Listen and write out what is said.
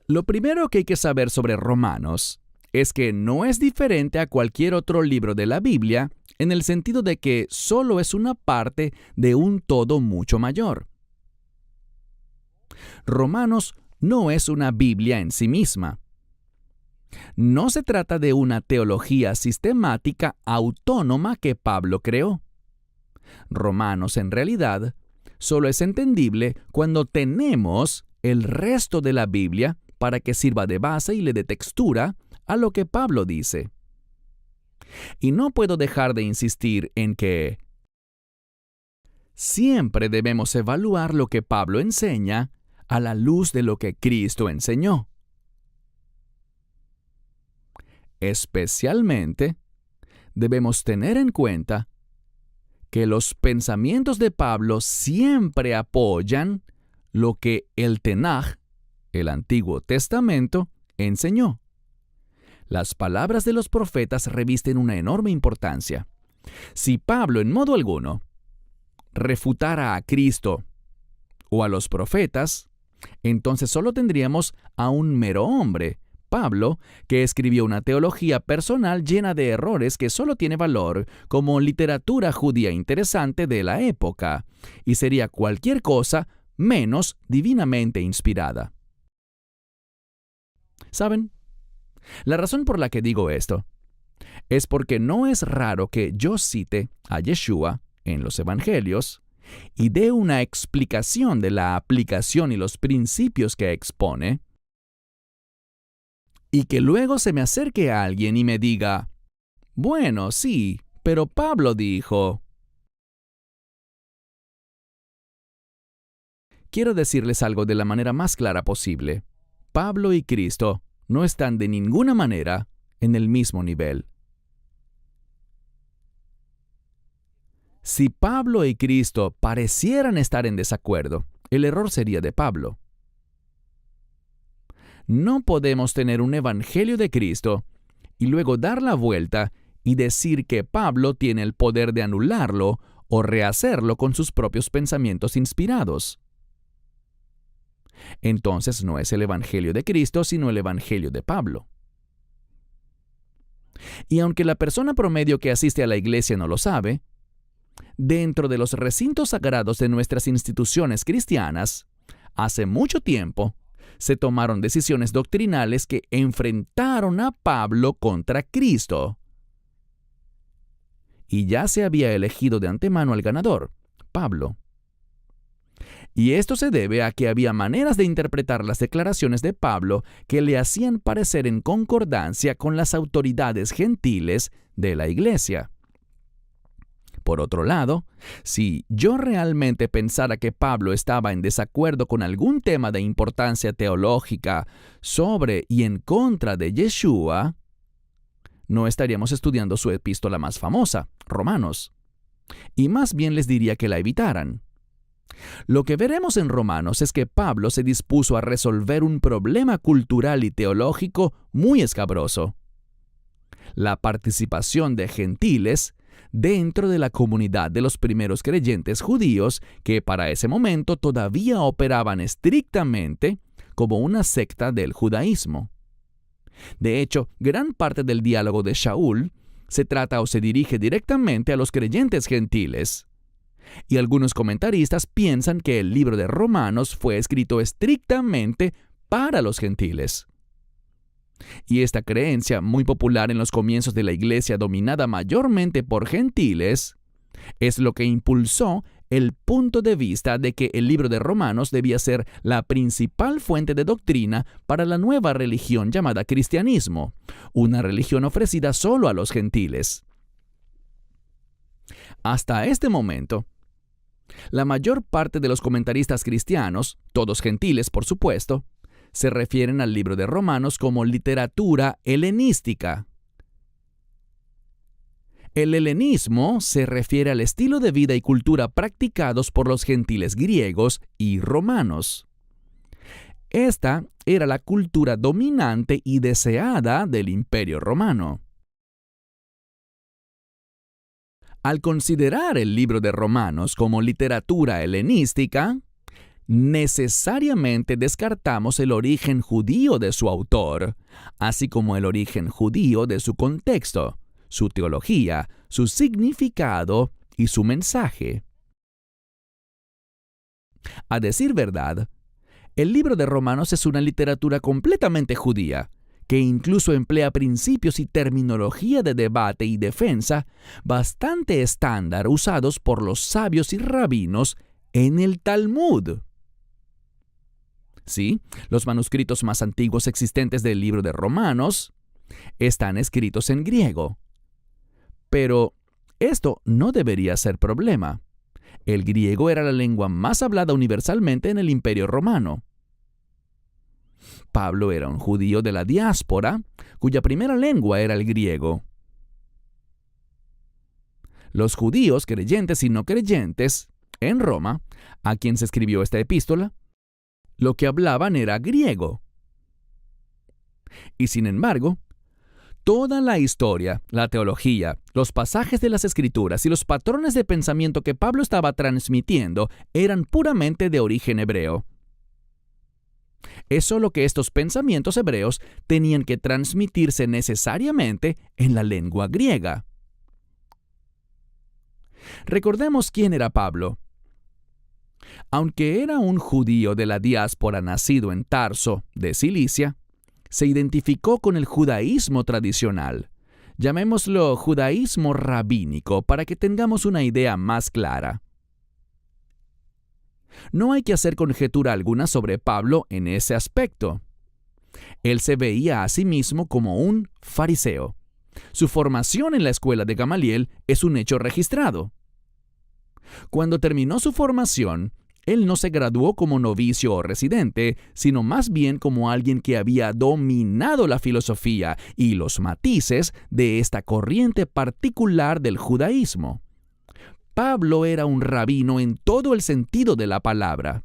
Lo primero que hay que saber sobre Romanos es que no es diferente a cualquier otro libro de la Biblia en el sentido de que solo es una parte de un todo mucho mayor. Romanos no es una Biblia en sí misma. No se trata de una teología sistemática autónoma que Pablo creó. Romanos, en realidad, solo es entendible cuando tenemos el resto de la Biblia para que sirva de base y le dé textura a lo que Pablo dice. Y no puedo dejar de insistir en que siempre debemos evaluar lo que Pablo enseña a la luz de lo que Cristo enseñó. Especialmente, debemos tener en cuenta que los pensamientos de Pablo siempre apoyan lo que el Tenaj, el Antiguo Testamento, enseñó. Las palabras de los profetas revisten una enorme importancia. Si Pablo en modo alguno refutara a Cristo o a los profetas, entonces solo tendríamos a un mero hombre, Pablo, que escribió una teología personal llena de errores que solo tiene valor como literatura judía interesante de la época, y sería cualquier cosa menos divinamente inspirada. ¿Saben? La razón por la que digo esto es porque no es raro que yo cite a Yeshua en los Evangelios y dé una explicación de la aplicación y los principios que expone, y que luego se me acerque a alguien y me diga, bueno, sí, pero Pablo dijo. Quiero decirles algo de la manera más clara posible. Pablo y Cristo no están de ninguna manera en el mismo nivel. Si Pablo y Cristo parecieran estar en desacuerdo, el error sería de Pablo. No podemos tener un evangelio de Cristo y luego dar la vuelta y decir que Pablo tiene el poder de anularlo o rehacerlo con sus propios pensamientos inspirados. Entonces no es el evangelio de Cristo, sino el evangelio de Pablo. Y aunque la persona promedio que asiste a la iglesia no lo sabe, dentro de los recintos sagrados de nuestras instituciones cristianas, hace mucho tiempo, se tomaron decisiones doctrinales que enfrentaron a Pablo contra Cristo. Y ya se había elegido de antemano al ganador, Pablo. Y esto se debe a que había maneras de interpretar las declaraciones de Pablo que le hacían parecer en concordancia con las autoridades gentiles de la iglesia. Por otro lado, si yo realmente pensara que Pablo estaba en desacuerdo con algún tema de importancia teológica sobre y en contra de Yeshua, no estaríamos estudiando su epístola más famosa, Romanos, y más bien les diría que la evitaran. Lo que veremos en Romanos es que Pablo se dispuso a resolver un problema cultural y teológico muy escabroso: la participación de gentiles dentro de la comunidad de los primeros creyentes judíos que para ese momento todavía operaban estrictamente como una secta del judaísmo. De hecho, gran parte del diálogo de Shaul se trata o se dirige directamente a los creyentes gentiles. Y algunos comentaristas piensan que el libro de Romanos fue escrito estrictamente para los gentiles. Y esta creencia, muy popular en los comienzos de la iglesia dominada mayormente por gentiles, es lo que impulsó el punto de vista de que el libro de Romanos debía ser la principal fuente de doctrina para la nueva religión llamada cristianismo, una religión ofrecida solo a los gentiles. Hasta este momento, la mayor parte de los comentaristas cristianos, todos gentiles por supuesto, se refieren al libro de Romanos como literatura helenística. El helenismo se refiere al estilo de vida y cultura practicados por los gentiles griegos y romanos. Esta era la cultura dominante y deseada del Imperio Romano. Al considerar el libro de Romanos como literatura helenística, necesariamente descartamos el origen judío de su autor, así como el origen judío de su contexto, su teología, su significado y su mensaje. A decir verdad, el libro de Romanos es una literatura completamente judía, que incluso emplea principios y terminología de debate y defensa bastante estándar usados por los sabios y rabinos en el Talmud. Sí, los manuscritos más antiguos existentes del libro de Romanos están escritos en griego. Pero esto no debería ser problema. El griego era la lengua más hablada universalmente en el Imperio Romano. Pablo era un judío de la diáspora, cuya primera lengua era el griego. Los judíos, creyentes y no creyentes, en Roma, a quien se escribió esta epístola, lo que hablaban era griego. Y sin embargo, toda la historia, la teología, los pasajes de las Escrituras y los patrones de pensamiento que Pablo estaba transmitiendo eran puramente de origen hebreo. Es solo que estos pensamientos hebreos tenían que transmitirse necesariamente en la lengua griega. Recordemos quién era Pablo. Aunque era un judío de la diáspora nacido en Tarso, de Cilicia, se identificó con el judaísmo tradicional. Llamémoslo judaísmo rabínico para que tengamos una idea más clara. No hay que hacer conjetura alguna sobre Pablo en ese aspecto. Él se veía a sí mismo como un fariseo. Su formación en la escuela de Gamaliel es un hecho registrado. Cuando terminó su formación, él no se graduó como novicio o residente, sino más bien como alguien que había dominado la filosofía y los matices de esta corriente particular del judaísmo. Pablo era un rabino en todo el sentido de la palabra.